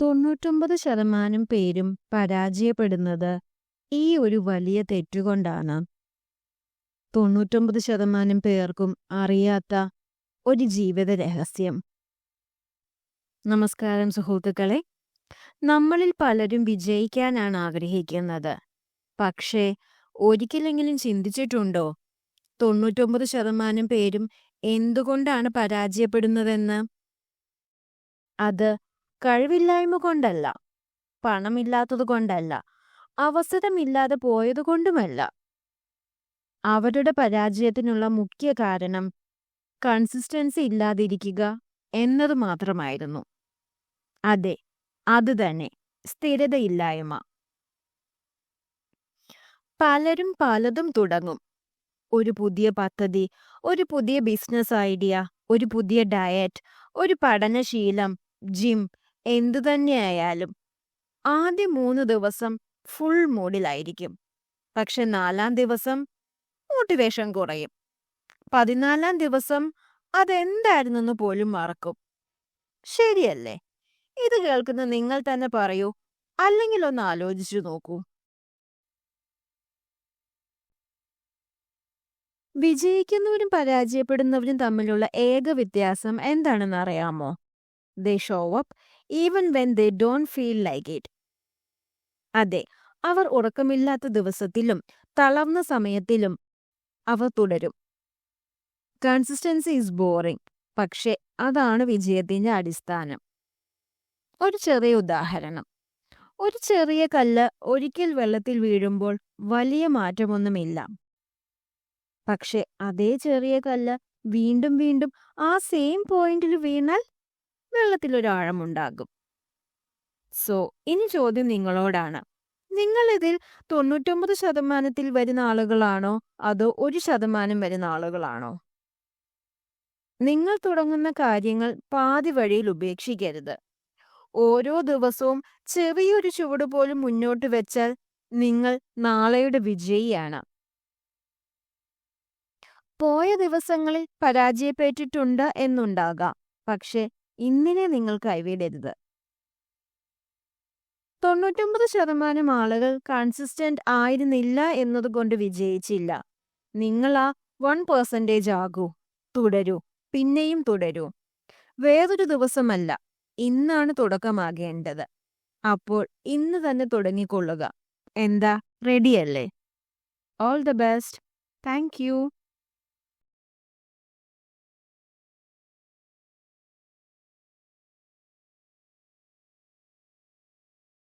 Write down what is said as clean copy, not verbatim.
99% പേരും പരാജയപ്പെടുന്നത് ഈ ഒരു വലിയ തെറ്റുകൊണ്ടാണ്. 99% പേർക്കും അറിയാത്ത ഒരു ജീവിത രഹസ്യം. നമസ്കാരം സുഹൃത്തുക്കളെ. നമ്മളിൽ പലരും വിജയിക്കാനാണ് ആഗ്രഹിക്കുന്നത്. പക്ഷേ ഒരിക്കലെങ്കിലും ചിന്തിച്ചിട്ടുണ്ടോ 99% പേരും എന്തുകൊണ്ടാണ് പരാജയപ്പെടുന്നതെന്ന്? അത് കഴിവില്ലായ്മ കൊണ്ടല്ല, പണമില്ലാത്തത് കൊണ്ടല്ല, അവസരമില്ലാതെ പോയതുകൊണ്ടുമല്ല. അവരുടെ പരാജയത്തിനുള്ള മുഖ്യ കാരണം കൺസിസ്റ്റൻസി ഇല്ലാതിരിക്കുക എന്നത് മാത്രമായിരുന്നു. അതെ, അത് തന്നെ, സ്ഥിരതയില്ലായ്മ. പലരും പലതും തുടങ്ങും. ഒരു പുതിയ പദ്ധതി, ഒരു പുതിയ ബിസിനസ് ഐഡിയ, ഒരു പുതിയ ഡയറ്റ്, ഒരു പഠനശീലം, ജിം, എന്തുതന്നെയായാലും ആദ്യ 3 ദിവസം ഫുൾ മൂഡിലായിരിക്കും. പക്ഷെ 4-ാം ദിവസം മോട്ടിവേഷൻ കുറയും. 14-ാം ദിവസം അതെന്തായിരുന്നെന്ന് പോലും മറക്കും. ശരിയല്ലേ? ഇത് കേൾക്കുന്ന നിങ്ങൾ തന്നെ പറയൂ, അല്ലെങ്കിൽ ഒന്ന് ആലോചിച്ചു നോക്കൂ. വിജയിക്കുന്നവരും പരാജയപ്പെടുന്നവരും തമ്മിലുള്ള ഏക വ്യത്യാസം എന്താണെന്ന് അറിയാമോ? They show up even when they don't feel like it. അതെ, അവർ ഉറക്കമില്ലാത്ത ദിവസത്തിലും തളർന്ന സമയത്തിലും അവർ തുടരും. കൺസിസ്റ്റൻസി ഈസ് ബോറിംഗ്, പക്ഷെ അതാണ് വിജയത്തിന്റെ അടിസ്ഥാനം. ഒരു ചെറിയ ഉദാഹരണം. ഒരു ചെറിയ കല്ല് ഒരിക്കൽ വെള്ളത്തിൽ വീഴുമ്പോൾ വലിയ മാറ്റമൊന്നുമില്ല. പക്ഷെ അതേ ചെറിയ കല്ല് വീണ്ടും വീണ്ടും ആ സെയിം പോയിന്റിൽ വീണാൽ വെള്ളത്തിലൊരാഴമുണ്ടാകും. സോ ഇനി ചോദ്യം നിങ്ങളോടാണ്. നിങ്ങൾ ഇതിൽ 99% വരുന്ന ആളുകളാണോ അതോ 1% വരുന്ന ആളുകളാണോ? നിങ്ങൾ തുടങ്ങുന്ന കാര്യങ്ങൾ പാതി വഴിയിൽ ഉപേക്ഷിക്കരുത്. ഓരോ ദിവസവും ചെറിയൊരു ചുവട് പോലും മുന്നോട്ട് വെച്ചാൽ നിങ്ങൾ നാളെയുടെ വിജയിയാണ്. പോയ ദിവസങ്ങളിൽ പരാജയപ്പെട്ടിട്ടുണ്ട് എന്നുണ്ടാകാം, പക്ഷെ ഇന്നിനെ നിങ്ങൾ കൈവിടരുത്. 99% ആളുകൾ കൺസിസ്റ്റന്റ് ആയിരുന്നില്ല എന്നതുകൊണ്ട് വിജയിച്ചില്ല. നിങ്ങൾ ആ 1% ആകൂ. തുടരൂ, പിന്നെയും തുടരൂ. വേറൊരു ദിവസമല്ല, ഇന്നാണ് തുടക്കമാകേണ്ടത്. അപ്പോൾ ഇന്ന് തന്നെ തുടങ്ങിക്കൊള്ളുക. എന്താ, റെഡിയല്ലേ? All the best. Thank you.